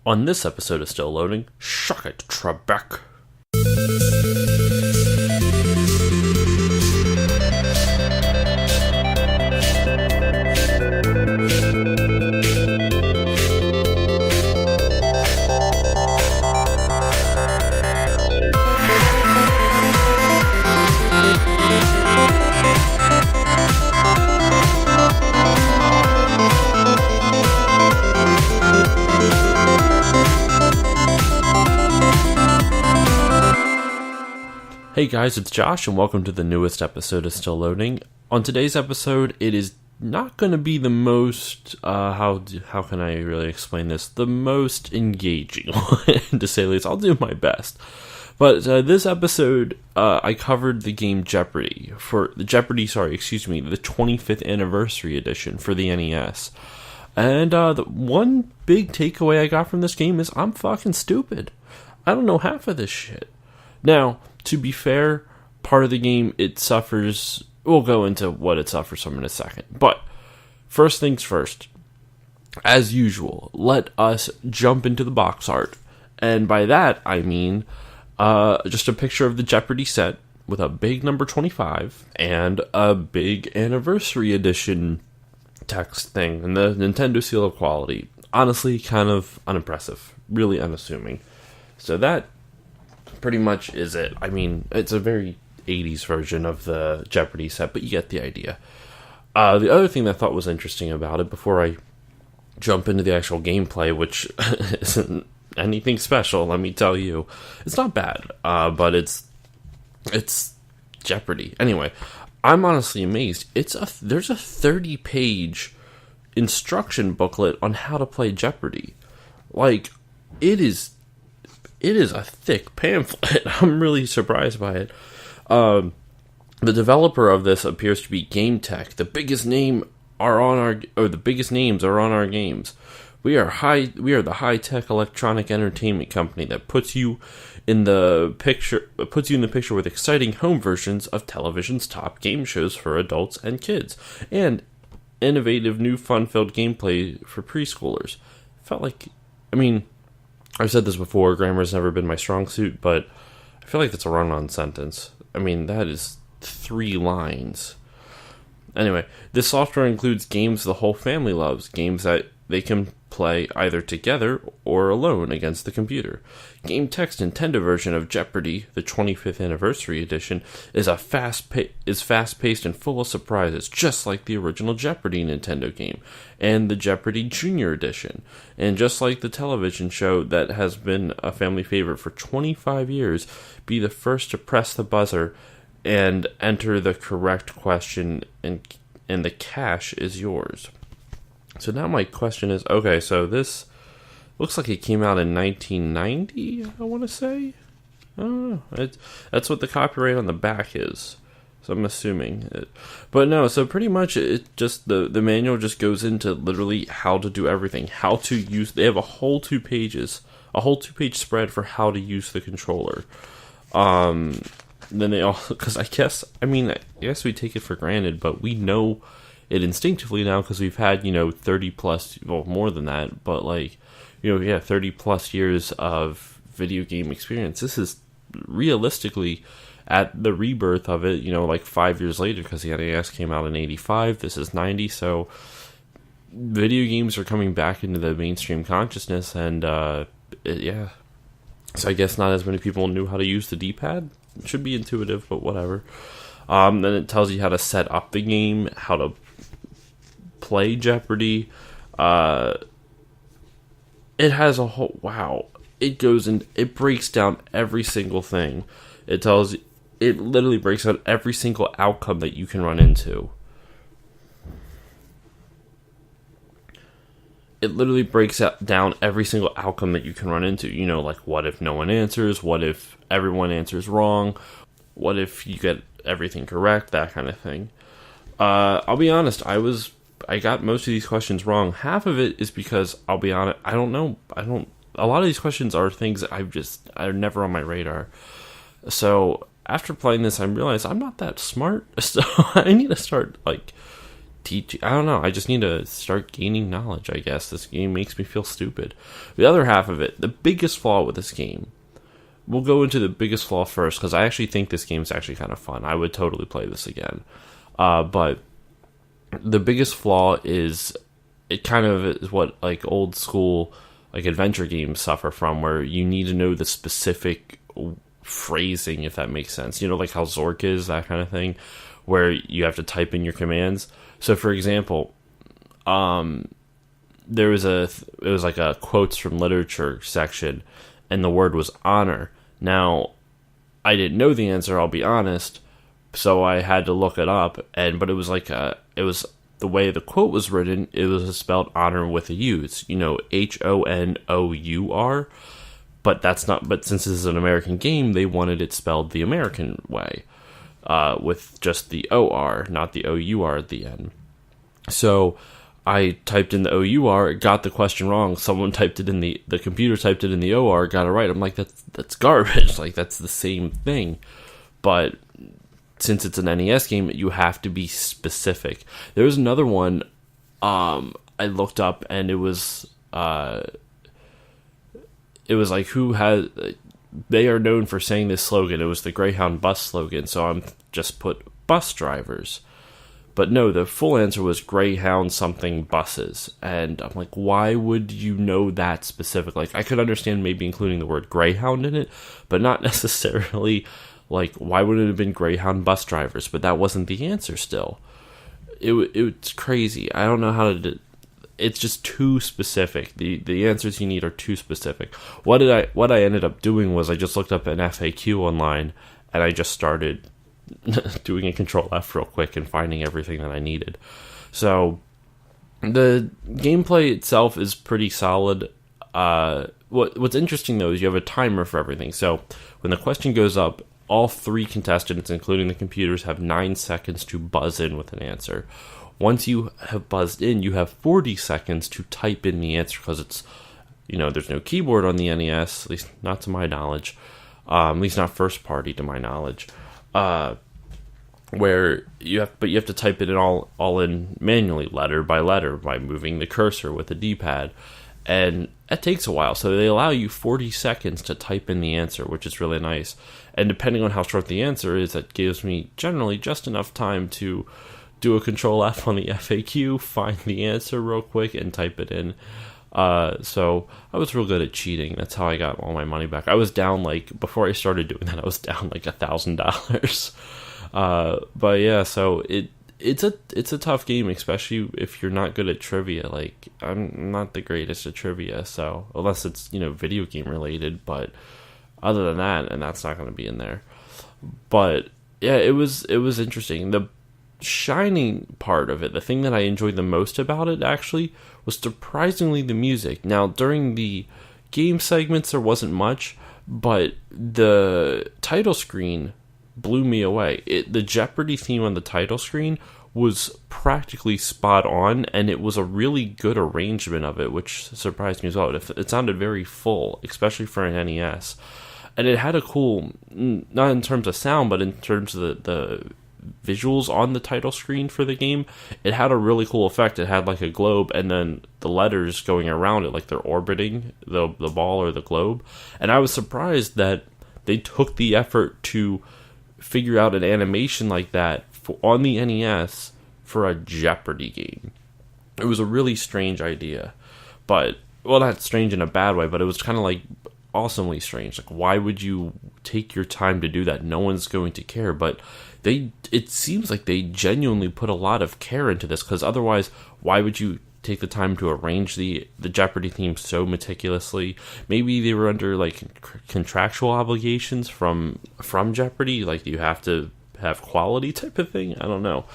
On this episode of Still Loading, Shock It, Trebek. Hey guys, it's Josh, and welcome to the newest episode of Still Loading. On today's episode, it is not going to be the most, how can I really explain this? The most engaging one, to say the least. I'll do my best. But this episode, I covered the game Jeopardy, the 25th anniversary edition for the NES. And the one big takeaway I got from this game is I'm fucking stupid. I don't know half of this shit. Now, to be fair, part of the game, it suffers. We'll go into what it suffers from in a second. But first things first, as usual, let us jump into the box art. And by that, I mean just a picture of the Jeopardy set with a big number 25 and a big anniversary edition text thing and the Nintendo seal of quality. Honestly, kind of unimpressive. Really unassuming. So that pretty much is it. I mean, it's a very 80s version of the Jeopardy set, but you get the idea. The other thing that I thought was interesting about it, before I jump into the actual gameplay, which isn't anything special, let me tell you, it's not bad, but it's Jeopardy. Anyway, I'm honestly amazed. There's a 30-page instruction booklet on how to play Jeopardy. Like, it is a thick pamphlet. I'm really surprised by it. The developer of this appears to be Gametek. The biggest names are on our games. We are the high-tech electronic entertainment company that puts you in the picture with exciting home versions of television's top game shows for adults and kids, and innovative new fun-filled gameplay for preschoolers. I've said this before, grammar's never been my strong suit, but I feel like that's a run-on sentence. I mean, that is 3 lines. Anyway, this software includes games the whole family loves, games that they can play either together or alone against the computer. Gametek's Nintendo version of Jeopardy, the 25th anniversary edition, is fast-paced and full of surprises, just like the original Jeopardy Nintendo game, and the Jeopardy Junior edition. And just like the television show that has been a family favorite for 25 years, be the first to press the buzzer and enter the correct question, and the cash is yours. So now my question is, okay, so this looks like it came out in 1990, I want to say. I don't know. That's what the copyright on the back is. So I'm assuming it. But no, so pretty much it just, the manual just goes into literally how to do everything. How to use, they have a whole 2 pages, a whole 2-page spread for how to use the controller. Then they all, because I guess we take it for granted, but we know it instinctively now because we've had, 30 plus, well, more than that, but 30 plus years of video game experience. This is realistically at the rebirth of it, 5 years later, because the NES came out in 85, this is 90, so video games are coming back into the mainstream consciousness, and so I guess not as many people knew how to use the D-pad. It should be intuitive, but whatever. Then it tells you how to set up the game, how to play Jeopardy. It has a whole, wow. It breaks down every single thing. It literally breaks out every single outcome that you can run into. It literally breaks down every single outcome that you can run into. Like, what if no one answers? What if everyone answers wrong? What if you get everything correct? That kind of thing. I'll be honest, I got most of these questions wrong. Half of it is because, I'll be honest, I don't know. A lot of these questions are things that are never on my radar. So, after playing this, I realized I'm not that smart. So, I need to start, teach. I don't know. I just need to start gaining knowledge, I guess. This game makes me feel stupid. The other half of it, the biggest flaw with this game, we'll go into the biggest flaw first, because I actually think this game's actually kind of fun. I would totally play this again. But the biggest flaw is, it kind of is what like old school like adventure games suffer from, where you need to know the specific phrasing, if that makes sense. You know, like how Zork is, that kind of thing, where you have to type in your commands. So, for example, it was like a quotes from literature section, and the word was honor. Now, I didn't know the answer, I'll be honest, so I had to look it up, but it was like it was the way the quote was written, it was spelled honor with a U. It's, you know, Honour, but that's not, but since this is an American game, they wanted it spelled the American way, with just the OR, not the OUR at the end. So I typed in the OUR, got the question wrong. Someone typed it in the computer typed it in the OR, got it right. I'm like, that's garbage. Like, that's the same thing. But since it's an NES game, you have to be specific. There was another one I looked up, and it was like, they are known for saying this slogan. It was the Greyhound bus slogan, so I'm just put bus drivers. But no, the full answer was Greyhound something buses. And I'm like, why would you know that specific? Like, I could understand maybe including the word Greyhound in it, but not necessarily, like, why would it have been Greyhound bus drivers? But that wasn't the answer still. It's crazy. I don't know how to do. It's just too specific. The answers you need are too specific. What I ended up doing was I just looked up an FAQ online, and I just started doing a Control F real quick and finding everything that I needed. So the gameplay itself is pretty solid. What's interesting though is you have a timer for everything. So when the question goes up, all three contestants, including the computers, have 9 seconds to buzz in with an answer. Once you have buzzed in, you have 40 seconds to type in the answer, because it's, you know, there's no keyboard on the NES, at least not to my knowledge, at least not first party to my knowledge. Where you have to type it in all in manually, letter by moving the cursor with the D-pad, and that takes a while. So they allow you 40 seconds to type in the answer, which is really nice. And depending on how short the answer is, that gives me generally just enough time to do a Control F on the FAQ, find the answer real quick, and type it in. So I was real good at cheating. That's how I got all my money back. I was down, like, before I started doing that, I was down like $1,000. But yeah, so it's a tough game, especially if you're not good at trivia. Like, I'm not the greatest at trivia, so unless it's, you know, video game related, but other than that, and that's not going to be in there. But yeah, it was interesting. The shining part of it, the thing that I enjoyed the most about it, actually, was surprisingly the music. Now, during the game segments, there wasn't much, but the title screen blew me away. The Jeopardy theme on the title screen was practically spot on, and it was a really good arrangement of it, which surprised me as well. It sounded very full, especially for an NES. And it had a cool, not in terms of sound, but in terms of the visuals on the title screen for the game, it had a really cool effect. It had like a globe, and then the letters going around it, like they're orbiting the ball or the globe. And I was surprised that they took the effort to figure out an animation like that on the NES for a Jeopardy game. It was a really strange idea, but, well, not strange in a bad way, but it was kind of like awesomely strange. Like, why would you take your time to do that? No one's going to care. But it seems like they genuinely put a lot of care into this, because otherwise, why would you take the time to arrange the Jeopardy theme so meticulously? Maybe they were under, like, contractual obligations from Jeopardy, like you have to have quality type of thing. I don't know.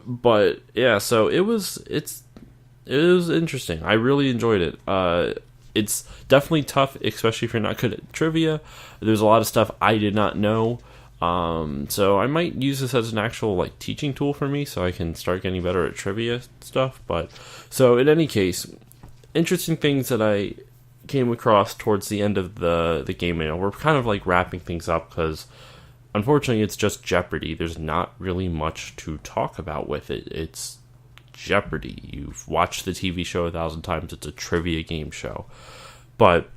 But yeah, so it was interesting. I really enjoyed it. It's definitely tough, especially if you're not good at trivia. There's a lot of stuff I did not know. So I might use this as an actual, like, teaching tool for me, so I can start getting better at trivia stuff. But so in any case, interesting things that I came across towards the end of the game. You know, we're kind of like wrapping things up, because unfortunately, it's just Jeopardy. There's not really much to talk about with it. It's Jeopardy. You've watched the TV show 1,000 times. It's a trivia game show. But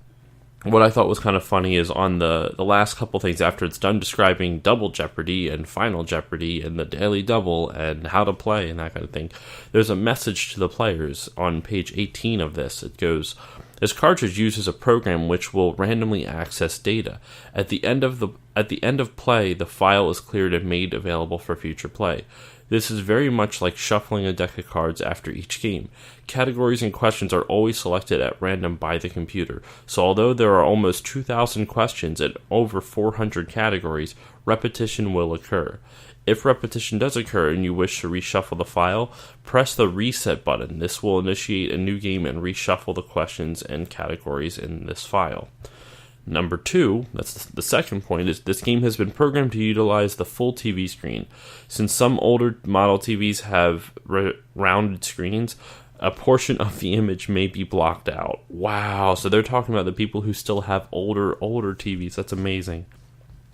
what I thought was kind of funny is on the last couple things after it's done describing Double Jeopardy and Final Jeopardy and the Daily Double and how to play and that kind of thing, there's a message to the players on page 18 of this. It goes, "This cartridge uses a program which will randomly access data. At the end of play, the file is cleared and made available for future play. This is very much like shuffling a deck of cards after each game. Categories and questions are always selected at random by the computer, so although there are almost 2,000 questions and over 400 categories, repetition will occur. If repetition does occur and you wish to reshuffle the file, press the reset button. This will initiate a new game and reshuffle the questions and categories in this file." Number 2, that's the second point, is this game has been programmed to utilize the full TV screen. Since some older model TVs have rounded screens, a portion of the image may be blocked out. Wow, so they're talking about the people who still have older TVs. That's amazing.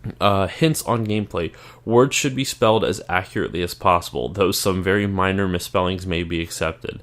Hints on gameplay. Words should be spelled as accurately as possible, though some very minor misspellings may be accepted.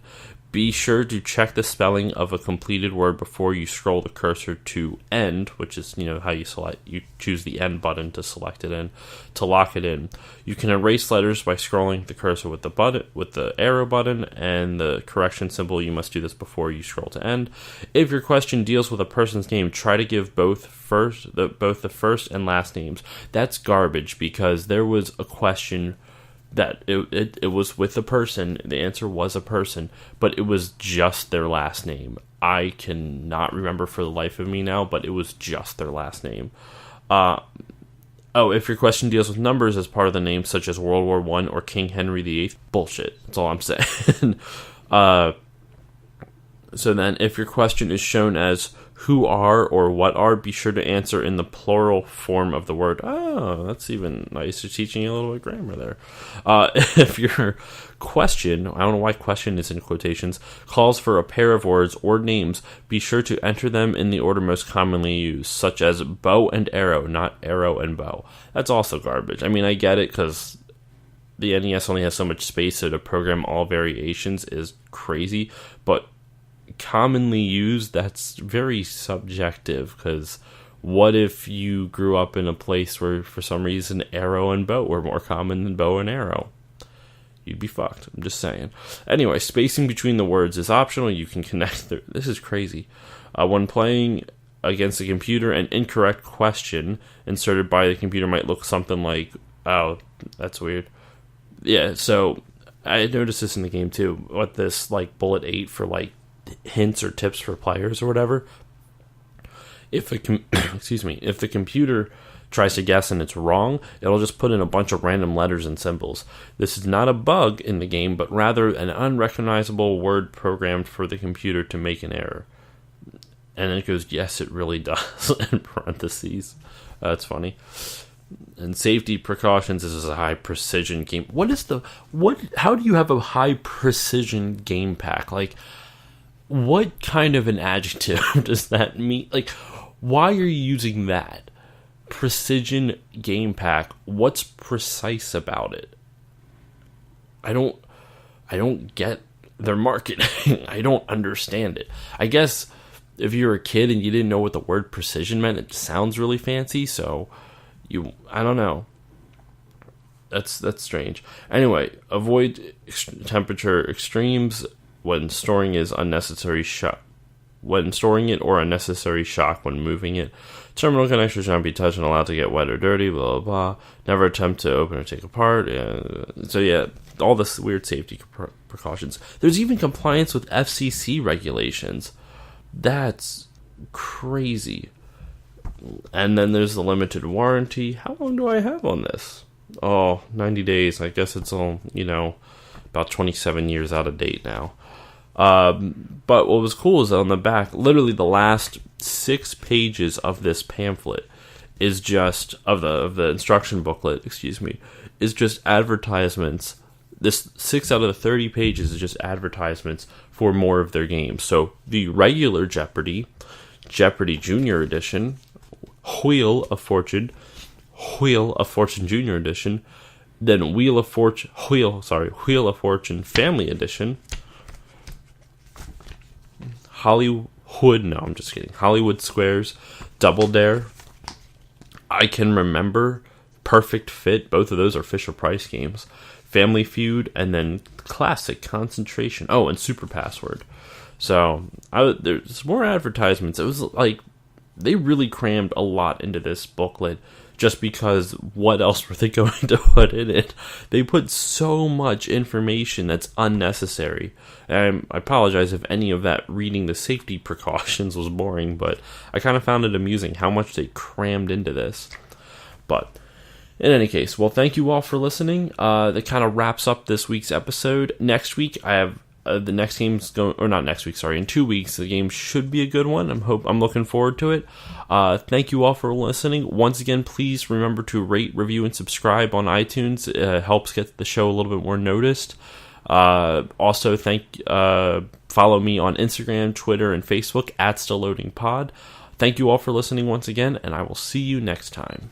Be sure to check the spelling of a completed word before you scroll the cursor to end, which is, how you choose the end button to select it in, to lock it in. You can erase letters by scrolling the cursor with the arrow button and the correction symbol. You must do this before you scroll to end. If your question deals with a person's name, try to give both the first and last names. That's garbage, because there was a question that it was with a person, the answer was a person, but it was just their last name. I cannot remember for the life of me now, but it was just their last name. If your question deals with numbers as part of the name, such as World War I or King Henry VIII, bullshit. That's all I'm saying. So then, if your question is shown as who are or what are, be sure to answer in the plural form of the word. Oh, that's even nice. You're teaching you a little bit of grammar there. If your question, I don't know why question is in quotations, calls for a pair of words or names, be sure to enter them in the order most commonly used, such as bow and arrow, not arrow and bow. That's also garbage. I mean, I get it, because the NES only has so much space, so to program all variations is crazy, but commonly used, that's very subjective, because what if you grew up in a place where for some reason arrow and bow were more common than bow and arrow? You'd be fucked. I'm just saying. Anyway, spacing between the words is optional. You can connect this is crazy. When playing against a computer, an incorrect question inserted by the computer might look something like, oh, that's weird. Yeah, so I noticed this in the game too. What this bullet 8 for hints or tips for players or whatever. If if the computer tries to guess and it's wrong, it'll just put in a bunch of random letters and symbols. This is not a bug in the game, but rather an unrecognizable word programmed for the computer to make an error. And then it goes, yes, it really does, in parentheses. That's funny. And safety precautions, this is a high precision game. How do you have a high precision game pack? What kind of an adjective does that mean? Why are you using that? Precision game pack. What's precise about it? I don't get their marketing. I don't understand it. I guess if you're a kid and you didn't know what the word precision meant, it sounds really fancy, so I don't know. That's strange. Anyway, avoid temperature extremes when storing it or unnecessary shock when moving it. Terminal connectors should not be touched and allowed to get wet or dirty, blah, blah, blah. Never attempt to open or take apart. So yeah, all this weird safety precautions. There's even compliance with FCC regulations. That's crazy. And then there's the limited warranty. How long do I have on this? 90 days. I guess it's all, about 27 years out of date now. But what was cool is that on the back, literally the last 6 pages of this pamphlet is just, of the instruction booklet, is just advertisements. This 6 out of the 30 pages is just advertisements for more of their games. So the regular Jeopardy, Jeopardy Junior Edition, Wheel of Fortune, Wheel of Fortune Junior Edition, then Wheel of Fortune Family Edition, Hollywood Squares, Double Dare, I Can Remember, Perfect Fit, both of those are Fisher-Price games, Family Feud, and then Classic Concentration. Oh, and Super Password. So, there's more advertisements. It was like, they really crammed a lot into this booklet, just because what else were they going to put in it? They put so much information that's unnecessary. And I apologize if any of that reading the safety precautions was boring, but I kind of found it amusing how much they crammed into this. But in any case, well, thank you all for listening. That kind of wraps up this week's episode. Next week, I have the next game's going, or not next week, sorry, in 2 weeks, the game should be a good one. I'm looking forward to it. Thank you all for listening. Once again, please remember to rate, review, and subscribe on iTunes. It helps get the show a little bit more noticed. Also, follow me on Instagram, Twitter, and Facebook @StillLoadingPod. Thank you all for listening once again, and I will see you next time.